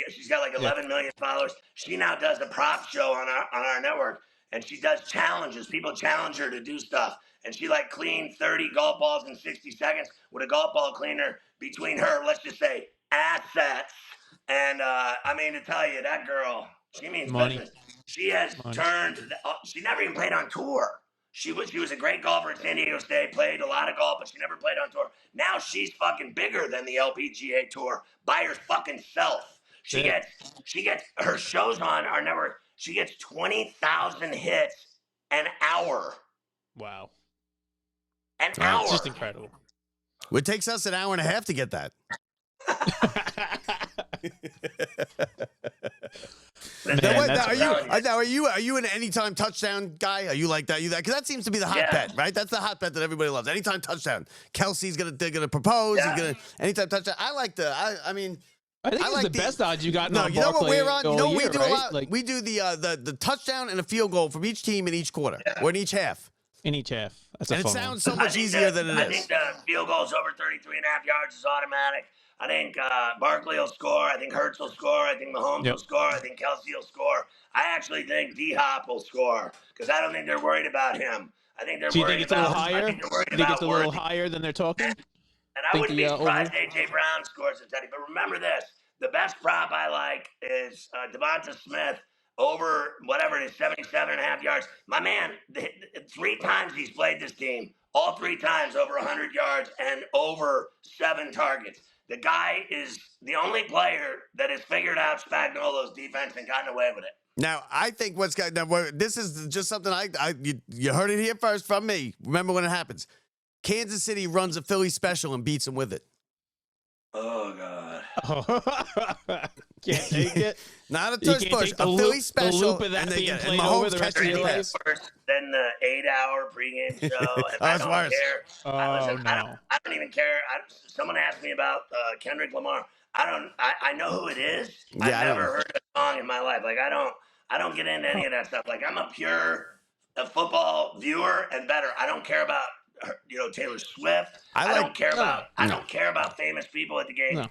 She's got like 11 million followers. She now does the prop show on our network, and she does challenges. People challenge her to do stuff. And she cleaned 30 golf balls in 60 seconds with a golf ball cleaner between her, let's just say, assets. And I mean, to tell you, that girl, she means Money. business. She has turned. She never even played on tour. She was a great golfer at San Diego State, played a lot of golf, but she never played on tour. Now she's fucking bigger than the LPGA tour by her fucking self. She gets her shows on our network. She gets 20,000 hits an hour. Wow. An hour. It's just incredible. It takes us an hour and a half to get that. Are you an anytime touchdown guy? Are you like that? Because that seems to be the hot bet, right? That's the hot bet that everybody loves. Anytime touchdown. Kelsey's gonna propose. Yeah. He's gonna anytime touchdown. I think it's the best odds you got. No, you know what we're on. You know what we do right? a lot. We do the touchdown and a field goal from each team in each quarter or in each half. In each half. That's and it sounds so much easier than it is. I think the field goals over 33 and a half yards is automatic. I think Barkley will score. I think Hurts will score. I think Mahomes will score. I think Kelsey will score. I actually think D-Hop will score because I don't think they're worried about him. I think they're worried about. Do you think it's a little higher than they're talking? And I wouldn't be surprised A.J. Brown scores a Teddy. But remember this. The best prop I like is Devonta Smith over whatever it is, 77 and a half yards. My man, 3 times he's played this team. All 3 times over 100 yards and over 7 targets. The guy is the only player that has figured out Spagnuolo's defense and gotten away with it. Now, I think this is just something you heard it here first from me. Remember when it happens. Kansas City runs a Philly special and beats them with it. Oh, God. Can't take it. Not a tush push. A Philly special. And they get played over the rest of your life. Then the 8-hour pregame show. And I don't care. I don't even care. Someone asked me about Kendrick Lamar. I know who it is. I've never heard a song in my life. Like I don't get into any of that stuff. Like I'm a pure football viewer and better. I don't care about Taylor Swift. I don't care about famous people at the game. No.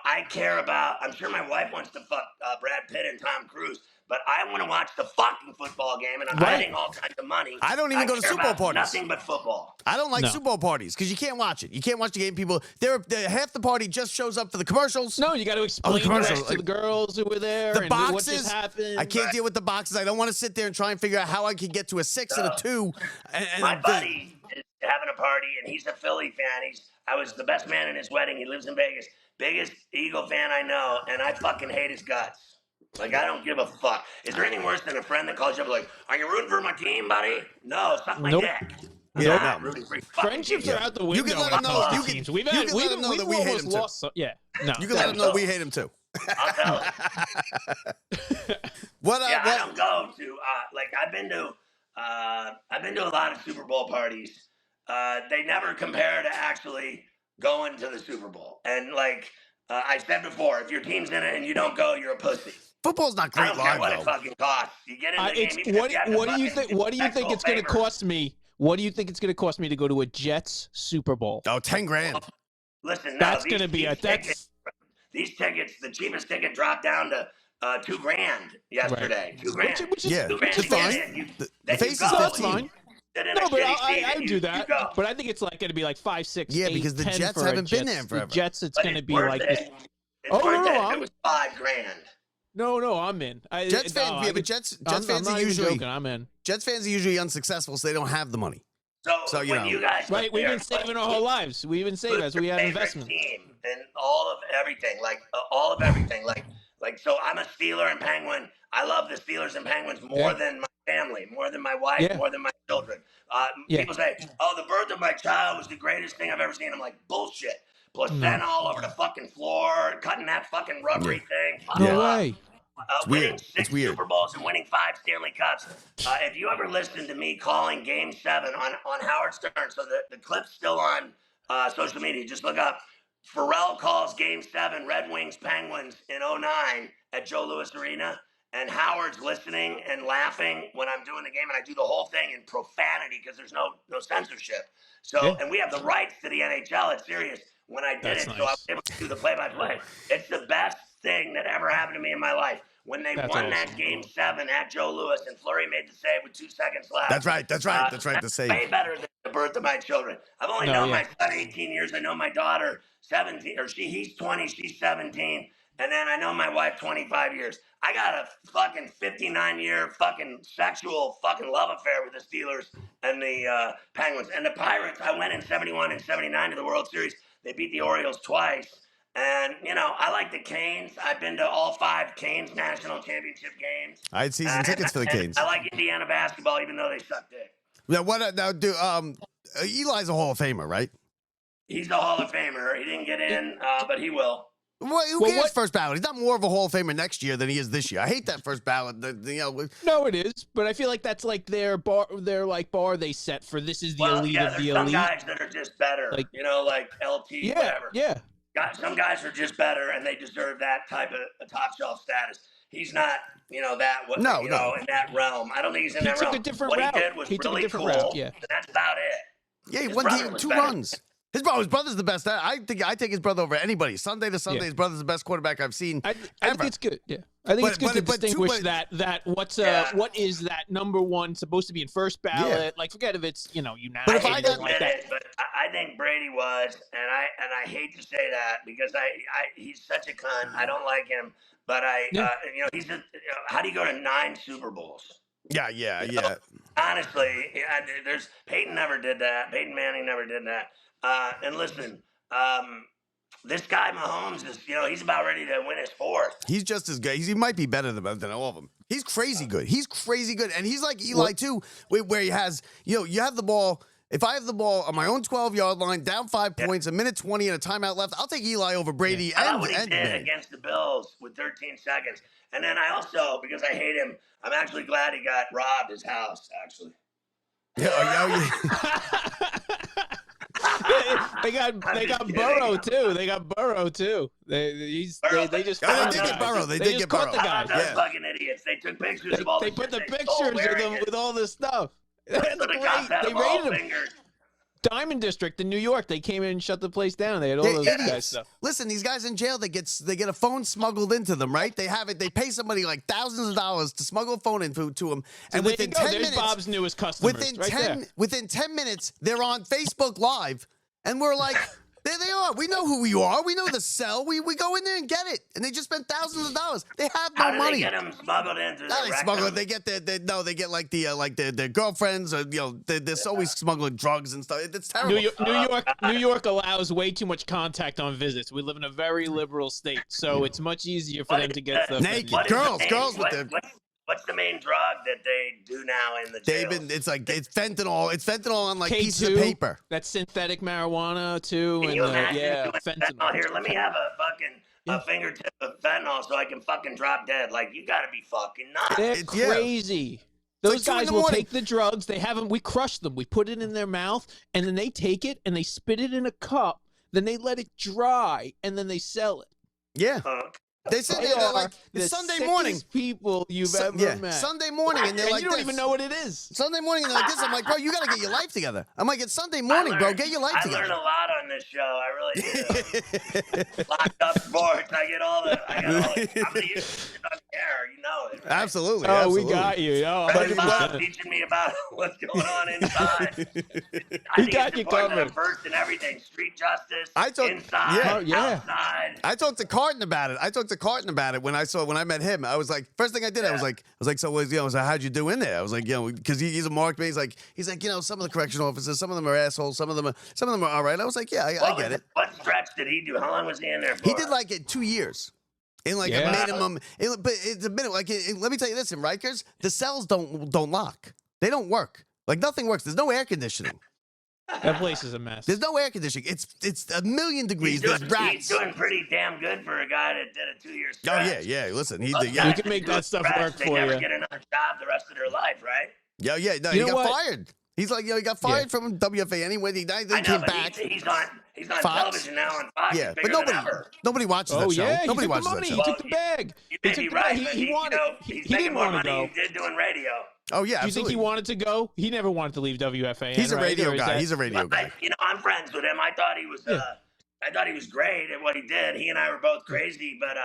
I care about. I'm sure my wife wants to fuck Brad Pitt and Tom Cruise, but I want to watch the fucking football game, and I'm betting all kinds of money. I don't even go to Super Bowl parties. Nothing but football. I don't like Super Bowl parties because you can't watch it. You can't watch the game. People, half the party just shows up for the commercials. No, you got to explain the rest to the girls who were there. The boxes. What just happened. I can't deal with the boxes. I don't want to sit there and try and figure out how I can get to a 6 and a 2. My buddy is having a party, and he's a Philly fan. I was the best man in his wedding. He lives in Vegas. Biggest Eagle fan I know, and I fucking hate his guts. Like, I don't give a fuck. Is there anything worse than a friend that calls you up like, are you rooting for my team, buddy? No, suck my dick. Yeah, no. Friendships are out the window. You can let them know. You can let them know that we hate him too. Yeah, no. You can let them know we hate him too. I'll tell him. I don't go to I've been to a lot of Super Bowl parties. They never compare to actually going to the Super Bowl. And I said before, if your team's in it and you don't go, you're a pussy. Football's not great I don't care live, what though. it fucking costs. You get in the game. Even What do you think? What do you think it's going to cost me? What do you think it's going to cost me to go to a Jets Super Bowl? Oh, $10,000. Listen, that's going to be these tickets. The cheapest ticket dropped down to $2,000 yesterday. Right. $2,000. Which is $2,000 fine. The face is that's fine. No, but I do that. But I think it's going to be like 5, 6, yeah, 8, because the 10 Jets for haven't been Jets. there forever. The Jets, it's going to be like this. It's worth it. It was $5,000. No, I'm in. Jets fans, but Jets fans are usually. I'm in. Jets fans are usually unsuccessful, so they don't have the money. So you guys, right? We've been saving our whole lives. We've been saving as we have investments. Team and all of everything, all of everything, So I'm a Steeler and Penguin. I love the Steelers and Penguins more than my family, more than my wife, more than my children. People say, "Oh, the birth of my child was the greatest thing I've ever seen." I'm like, bullshit. Placenta all over the fucking floor, cutting that fucking rubbery thing. No way. Winning 6 Super Bowls and winning 5 Stanley Cups. If you ever listened to me calling Game 7 on Howard Stern, so the clip's still on social media, just look up Ferrall calls Game 7 Red Wings Penguins in 2009 at Joe Louis Arena, and Howard's listening and laughing when I'm doing the game, and I do the whole thing in profanity because there's no censorship. So, and we have the rights to the NHL at Sirius when I did it, so I was able to do the play-by-play. It's the best thing that ever happened to me in my life. when they That's won awesome. that Game 7 at Joe Louis and Fleury made the save with 2 seconds left. That's right. The That's save. way better than the birth of my children. I've only known my son 18 years. I know my daughter 17, or he's 20, she's 17. And then I know my wife 25 years. I got a fucking 59-year fucking sexual fucking love affair with the Steelers and the Penguins. And the Pirates, I went in 71 and 79 to the World Series. They beat the Orioles twice. And, you know, I like the Canes. I've been to all 5 Canes national championship games. I had season tickets for the Canes. I like Indiana basketball, even though they suck dick. Now, Eli's a Hall of Famer, right? He's a Hall of Famer. He didn't get in, but he will. Well, who cares first ballot? He's not more of a Hall of Famer next year than he is this year. I hate that first ballot. No, it is, but I feel like that's like their bar they set for this is the elite of the elite. Some guys that are just better, like LT, whatever. Yeah. Some guys are just better, and they deserve that type of a top shelf status. He's not, in that realm. I don't think he's in that realm. He took a different what route. He did was really cool. Route, yeah. And that's about it. Yeah, he won 2 runs. His brother's the best. I take his brother over anybody. Sunday to Sunday, his brother's the best quarterback I've seen. I think it's good. Yeah, I think it's good to distinguish that. What is that number one supposed to be in first ballot? Yeah. Like, forget if it's unanimous. But if I got like that. But I think Brady was, and I hate to say that because he's such a cunt. I don't like him, but he's how do you go to 9 Super Bowls? Yeah. Honestly, Peyton never did that. Peyton Manning never did that. And listen, this guy Mahomes is, he's about ready to win his 4th. He's just as good. He might be better than all of them. He's crazy good. And he's like Eli too, where he has, you have the ball. If I have the ball on my own 12-yard line, down 5 points, a minute 20 and a timeout left, I'll take Eli over Brady and what he did against the Bills with 13 seconds. And then I also, because I hate him, I'm actually glad he got robbed his house, actually. Yeah. They got Burrow too. They got Burrow too. They just get Burrow. They did get Burrow. The guys. Those fucking idiots. They took pictures of all. They put the pictures of them with all this stuff. That's great. They raided them. Diamond District in New York. They came in and shut the place down. They had all those guys stuff. Listen, these guys in jail, they get a phone smuggled into them, right? They pay somebody like thousands of dollars to smuggle a phone into them, and within 10 minutes, Bob's newest customers. Within 10 minutes, they're on Facebook Live, and we're like, there they are. We know who you are. We know the cell. We go in there and get it, and they just spent thousands of dollars. They have no money. How do they get them smuggled into? They smuggle. They get their girlfriends, or they're always smuggling drugs and stuff. It's terrible. New York allows way too much contact on visits. We live in a very liberal state, so it's much easier for them to get stuff. Naked girls with their. What's the main drug that they do now in the jails? It's fentanyl. It's fentanyl on like K2, pieces of paper. That's synthetic marijuana too. Can you imagine fentanyl. Here, let me have a fingertip of fentanyl so I can fucking drop dead. Like, you gotta be fucking nuts. They're crazy. Those guys will take the drugs. We crush them. We put it in their mouth, and then they take it and they spit it in a cup. Then they let it dry, and then they sell it. Yeah. They said they're like the Sunday morning people you've ever met. Sunday morning, and they're like, you don't even know what it is. Sunday morning, and they're like this. I'm like, bro, you got to get your life together. I'm like, it's Sunday morning, bro. Get your life together. I learn a lot on this show. I really do. Locked up sports. I got all the. I'm gonna use it on air. You know it. Right? Absolutely. Oh, absolutely. we got you. Oh, Mom teaching me about what's going on inside. He got you covered. First and everything. Street justice. Inside. Outside. I talked to Carton about it. When I met him, I was like, first thing I did, I was like, so how'd you do in there? I was like, because he's a marked man. He's like, some of the correctional officers, some of them are assholes, some of them are all right. I was like, yeah, I get it. What stretch did he do? How long was he in there for? He did like 2 years. In like a minimum, but it's a minimum. Like, let me tell you this: in Rikers, the cells don't lock. They don't work. Like, nothing works. There's no air conditioning. That place is a mess. There's no air conditioning. It's a million degrees. There's rats. He's doing pretty damn good for a guy that did a 2-year stretch. Oh yeah. Listen, you can make that stuff work for you. They never get another job the rest of their life, right? Yeah. No, he got fired. He's like, he got fired from WFA anyway. He came back. He's on television now on Fox. Yeah, but nobody watches that show. Nobody watches that show. He took the bag. You may be right. He didn't want to go. He did doing radio. Oh yeah, do you think he wanted to go? He never wanted to leave WFA. He's a radio guy. He's a radio guy. I'm friends with him. I thought he was. I thought he was great at what he did. He and I were both crazy, but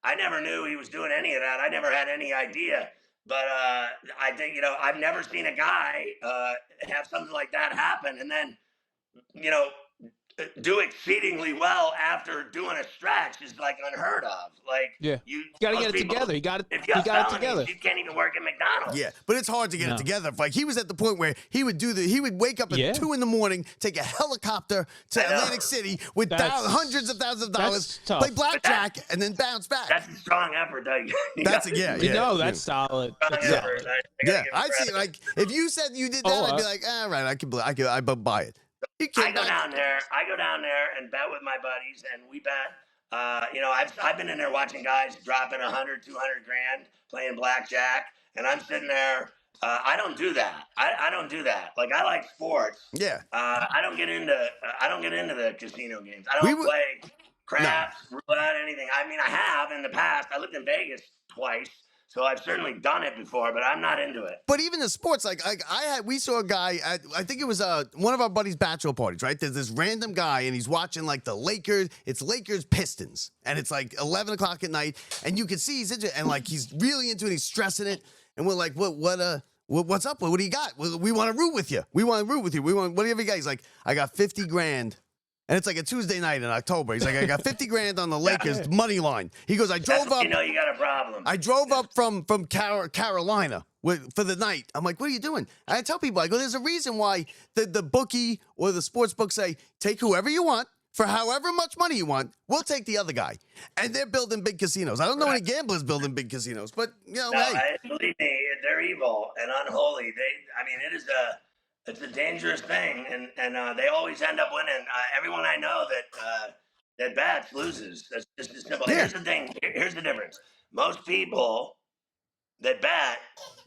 I never knew he was doing any of that. I never had any idea. But I think, I've never seen a guy have something like that happen and then, you know, do exceedingly well after doing a stretch is like unheard of. Like, Yeah. you got to most get it people, together. He got it. If He you have got it felonies, together. you can't even work at McDonald's. Yeah, but it's hard to get it together. Like he was at the point where he would wake up at 2 a.m, take a helicopter to Atlantic City with hundreds of thousands of dollars, play blackjack, and then bounce back. That's a strong effort, though. That's that's solid. Yeah, I'd see like if you said you did that, I'd be like, all right, I buy it. I go down there and bet with my buddies, and we bet. I've been in there watching guys dropping 100, 200 grand playing blackjack, and I'm sitting there. I don't do that. I don't do that. Like I like sports. Yeah. I don't get into the casino games. I don't play craps, roulette, anything. I mean, I have in the past. I lived in Vegas twice. So I've certainly done it before, but I'm not into it. But even the sports, we saw a guy at, I think it was one of our buddies' bachelor parties, right? There's this random guy, and he's watching like the Lakers. It's Lakers Pistons, and it's like 11 o'clock at night, and you can see he's into it, and like he's really into it. He's stressing it, and we're like, what's up? What do you got? We want to root with you. What do you got? He's like, I got 50 grand. And it's like a Tuesday night in October. He's like, I got 50 grand on the Lakers money line. He goes, I drove up. You know you got a problem. I drove up from Carolina for the night. I'm like, what are you doing? And I tell people, I go, there's a reason why the bookie or the sports book say, take whoever you want for however much money you want. We'll take the other guy. And they're building big casinos. I don't know any gamblers building big casinos, but hey. Believe me, they're evil and unholy. It's a dangerous thing, and they always end up winning. Everyone I know that bets loses. That's just as simple. Yeah. Here's the thing. Here's the difference. Most people that bet,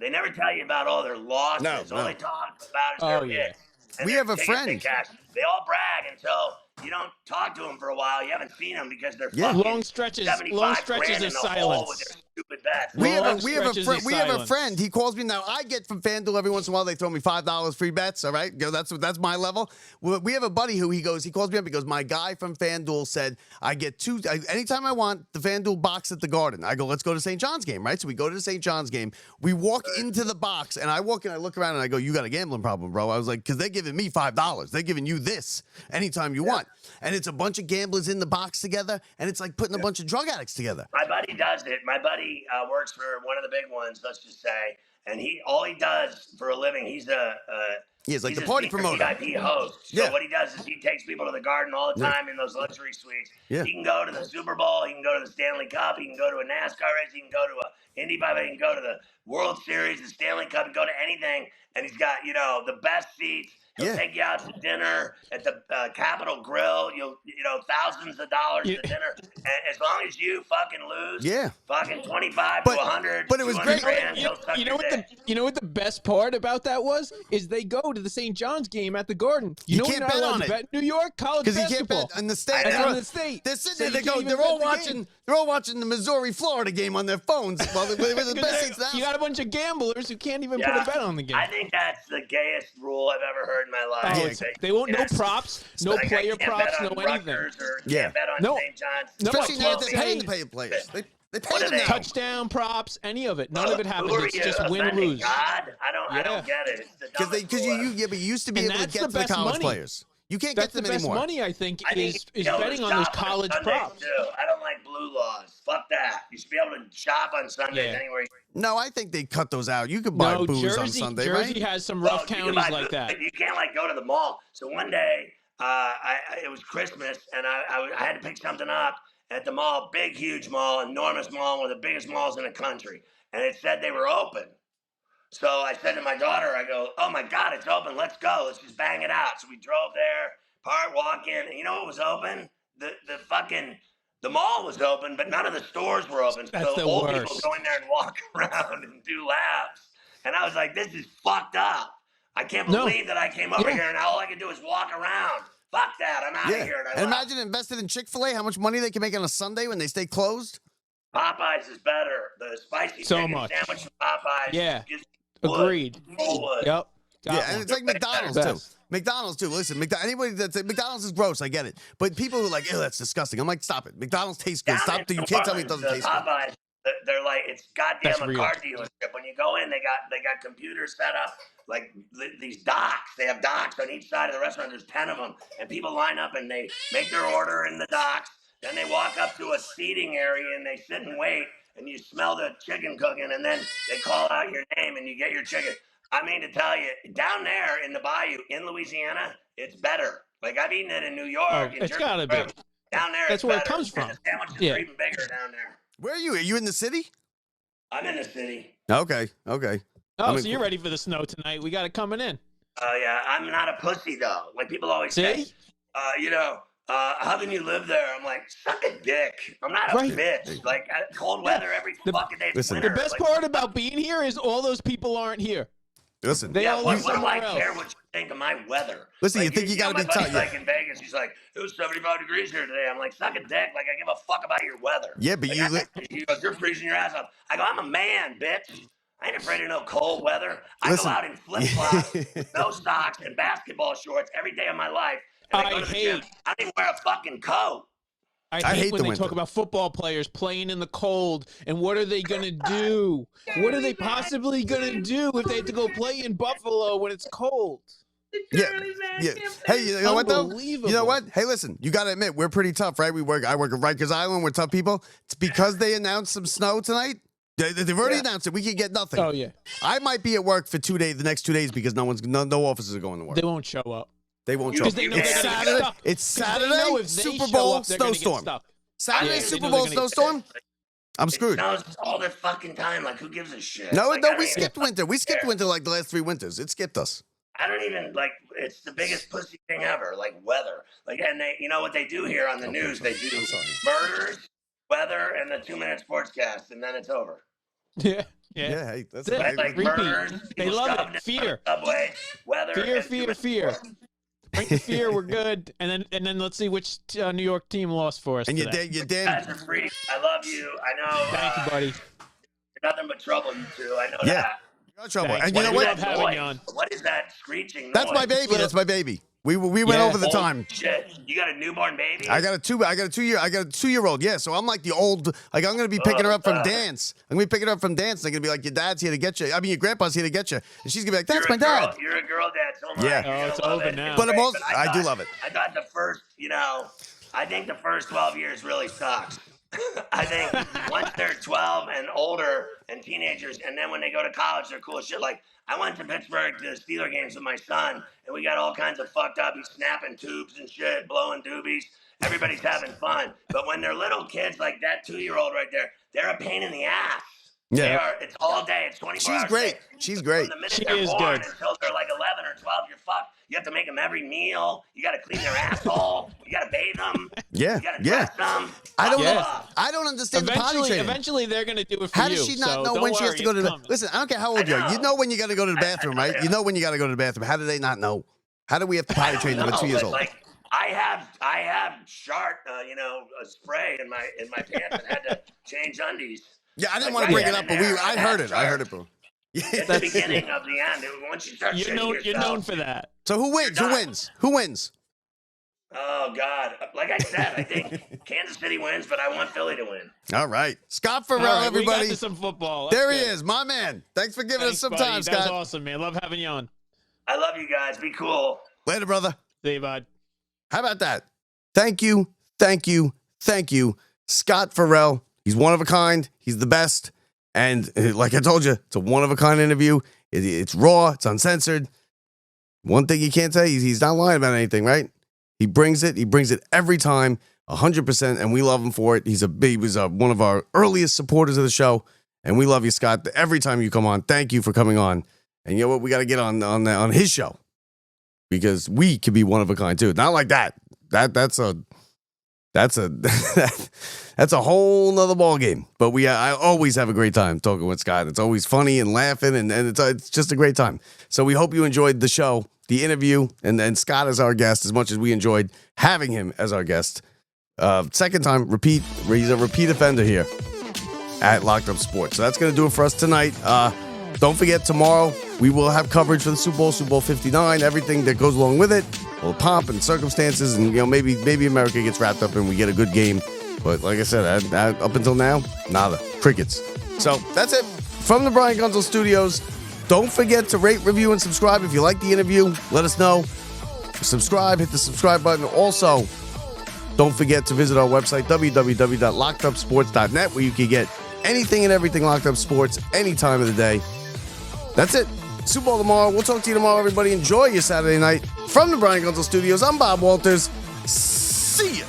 they never tell you about all their losses. All they talk about is their hits. We have a friend. They all brag until you don't talk to them for a while. You haven't seen them because they're fucking long stretches of silence. Stupid bets. We have a friend. He calls me now. I get from FanDuel every once in a while. They throw me $5 free bets. All right, that's my level. We have a buddy who he calls me up. He goes, my guy from FanDuel said I get anytime I want the FanDuel box at the Garden. I go, let's go to St. John's game, right? So we go to the St. John's game. We walk into the box, and I walk in. I look around, and I go, you got a gambling problem, bro. I was like, because they're giving me $5. They're giving you this anytime you want, and it's a bunch of gamblers in the box together, and it's like putting a bunch of drug addicts together. My buddy does it. My buddy works for one of the big ones, let's just say, and all he does for a living, he's like the party promoter, VIP host. So what he does is he takes people to the Garden all the time in those luxury suites. Yeah. He can go to the Super Bowl, he can go to the Stanley Cup, he can go to a NASCAR race, he can go to a Indy 500, he can go to the World Series, the Stanley Cup, he can go to anything, and he's got the best seats. He'll take you out to dinner at the Capitol Grill. Thousands of dollars to dinner. And as long as you fucking lose, fucking 25 to 100. But it was great. You know what the best part about that was? Is they go to the St. John's game at the Garden. You know can't bet on it. Bet New York college basketball. Because you can't bet in the state. In the state. They're sitting there. They're all watching the Missouri-Florida game on their phones. Well, the best seats now. You got a bunch of gamblers who can't even put a bet on the game. I think that's the gayest rule I've ever heard in my life. They won't no props, no player props, no anything. Can't bet on St. John's. Especially now they're paying to pay players. They pay them now. Touchdown props, any of it. None of it happens. It's just win or lose. God, I don't get it. Because you used to be able to get to the college players. You can't get them anymore. That's the best money, I think, is betting on those college props. I don't like blue laws. Fuck that. You should be able to shop on Sundays anywhere. No, I think they cut those out. You could buy booze on Sunday, right? Jersey has some rough counties like that. You can't go to the mall. So one day, it was Christmas, and I had to pick something up at the mall, big, huge mall, enormous mall, one of the biggest malls in the country. And it said they were open. So I said to my daughter, I go, oh my God, it's open. Let's go. Let's just bang it out. So we drove there, walk in, and you know what was open? The mall was open, but none of the stores were open. That's so old people go in there and walk around and do laps. And I was like, this is fucked up. I can't believe that I came over here and all I can do is walk around. Fuck that. I'm out of here. And imagine invested in Chick-fil-A, how much money they can make on a Sunday when they stay closed. Popeyes is better. The spicy chicken sandwich from Popeyes. Yeah. Agreed. Yep. And it's like McDonald's too. McDonald's too. Listen, anybody that's McDonald's is gross. I get it, but people who are like, ew, that's disgusting. I'm like, stop it. McDonald's tastes good. Down Stop. in You New can't tell me it Orleans, doesn't taste good. Popeyes, they're like, it's That's goddamn a real. car dealership. When you go in, they got computers set up like these docks. They have docks on each side of the restaurant. There's 10 of them, and people line up and they make their order in the docks. Then they walk up to a seating area and they sit and wait. And you smell the chicken cooking, and then they call out your name and you get your chicken. I mean to tell you, down there in the bayou in Louisiana, it's better. Like I've eaten it in New York. Oh, in it's Jersey, gotta be. down there. That's it's where it better. comes from. And the sandwiches Yeah. are even bigger down there. Where are you? Are you in the city? I'm in the city. Okay. Oh, so you're ready for the snow tonight. We got it coming in. Oh yeah, I'm not a pussy though. Like people always say, See? how can you live there? I'm like, suck a dick. I'm not a Right. bitch. Like cold weather every fucking day. Listen, The winter. best Like, part about being here is all those people aren't here. Listen. They all what live do I somewhere else. care what you think of my weather? Listen, Like, you think you gotta know, be my buddy's tough, like in Vegas, he's like, it was 75 degrees here today. I'm like, suck a dick. Like, I give a fuck about your weather. Yeah, but He goes, you're freezing your ass off. I go, I'm a man, bitch. I ain't afraid of no cold weather. I Listen. go out in flip-flops, with no socks, and basketball shorts every day of my life. And I go to the gym. I don't even wear a fucking coat. I hate hate when the they winter. talk about football players playing in the cold and what are they gonna do? What are they possibly gonna do if they have to go play in Buffalo when it's cold? Yeah. Hey, you know what though? Unbelievable. You know what? Hey, listen. You gotta admit we're pretty tough, right? I work at Rikers Island. We're tough people. It's because they announced some snow tonight. They've already announced it. We can get nothing. Oh yeah, I might be at work for 2 days, the next 2 days, because no officers are going to work. they won't show up. They won't show Because up. they know It's they're gonna get Saturday. stuck. It's 'Cause they know Saturday. if they Super show Bowl up, they're gonna get snowstorm. stuck. Saturday Yeah, they Super know Bowl they're gonna get snowstorm. I'm It screwed. snows all the fucking time. Like, who gives a shit? No, Like, no, I we don't even- skipped winter. We skipped winter like the last 3 winters. It skipped us. I don't even like. It's the biggest pussy thing ever. Like weather. Like, and they, you know what they do here on the news? They do murders, weather, and the 2-minute sportscast, and then it's over. Yeah. Yeah, hey, that's That's Right? it. Like Repeat. murders. They people love shoved it. in Fear. the subway, weather, Fear, and fear, 2-minute fear. sports. Bring the fear. We're good. And then let's see which New York team lost for us And you're today. damn. You guys are free. I love you. I know. Thank you, buddy. You're nothing but trouble, you two. I know Yeah. that. You're in trouble. Thanks, And you know buddy. what? We love having you on. What is that screeching noise? That's my baby. That's my baby. We went Yeah. over the Holy time. Shit. You got a newborn baby? I got a 2-year-old. Yeah, so I'm like the old. Like I'm gonna be picking her up from dance. I'm gonna be picking her up from dance. They're gonna be like, your dad's here to get you. I mean, your grandpa's here to get you. And she's gonna be like, that's You're my a girl- dad. You're a girl dad. So am I. Yeah. You're Oh, gonna it's love over it. now. It's But I'm great, also- I do love it. I thought the first, I think the first 12 years really sucks. I think once they're 12 and older and teenagers, and then when they go to college, they're cool as shit. Like, I went to Pittsburgh to the Steeler games with my son, and we got all kinds of fucked up. He's snapping tubes and shit, blowing doobies. Everybody's having fun. But when they're little kids, like that 2-year-old right there, they're a pain in the ass. They Yeah. are. It's all day. It's 24 She's hours. great. a day. She's great. From the minute She they're is born good. until they're like 11 or 12, you're fucked. You have to make them every meal. You got to clean their asshole. You got to bathe them. Yeah. You got to Yeah. dress them. I don't. Yeah. I don't understand the potty Eventually, training. eventually they're gonna do it for How you. does she not so know don't when she has worry, to go to it's the? coming. Listen, I don't care how old you are. You know. know when you got to go to the bathroom, right? You know when you got to go to the bathroom. How do they not know? How do we have to potty train them at 2 years but, old? Like, I have Shart, a spray in my pants and had to change undies. Yeah, I didn't like, want to bring right it up, in but there, I heard it. I heard it, bro. At Yeah. the beginning of the end, once you start You're shitting known. yourself, You're known for that. So who wins? Who wins? Who wins? Oh God! Like I said, I think Kansas City wins, but I want Philly to win. All right, Scott Ferrall, All right, we got everybody. to some football. That's There he good. is, my man. Thanks for giving us Thanks, some buddy. time, That was Scott. awesome, man. Love having you on. I love you guys. Be cool. Later, brother. See you, bud. How about that? Thank you, thank you, thank you, Scott Ferrall. He's one of a kind. He's the best. And like I told you, it's a one of a kind interview. It's raw. It's uncensored. One thing you can't say, he's not lying about anything, right? He brings it. He brings it every time, 100%, and we love him for it. He was one of our earliest supporters of the show, and we love you, Scott. Every time you come on, thank you for coming on. And you know what? We got to get on his show because we can be one of a kind too. Not like that. That's a that's a whole nother ball game. But I always have a great time talking with Scott. It's always funny and laughing, and it's just a great time. So we hope you enjoyed the show, the interview, and Scott as our guest as much as we enjoyed having him as our guest. Second time, he's a repeat offender here at Locked Up Sports. So that's going to do it for us tonight. Don't forget, tomorrow we will have coverage for the Super Bowl 59, everything that goes along with it, all the pomp and circumstances, and maybe America gets wrapped up and we get a good game. But like I said, up until now, nada, crickets. So that's it from the Brian Gunzel Studios. Don't forget to rate, review, and subscribe. If you like the interview, let us know. Subscribe, hit the subscribe button. Also, don't forget to visit our website, www.lockedupsports.net, where you can get anything and everything Locked Up Sports any time of the day. That's it. Super Bowl tomorrow. We'll talk to you tomorrow, everybody. Enjoy your Saturday night. From the Brian Gunzel Studios, I'm Bob Walters. See ya.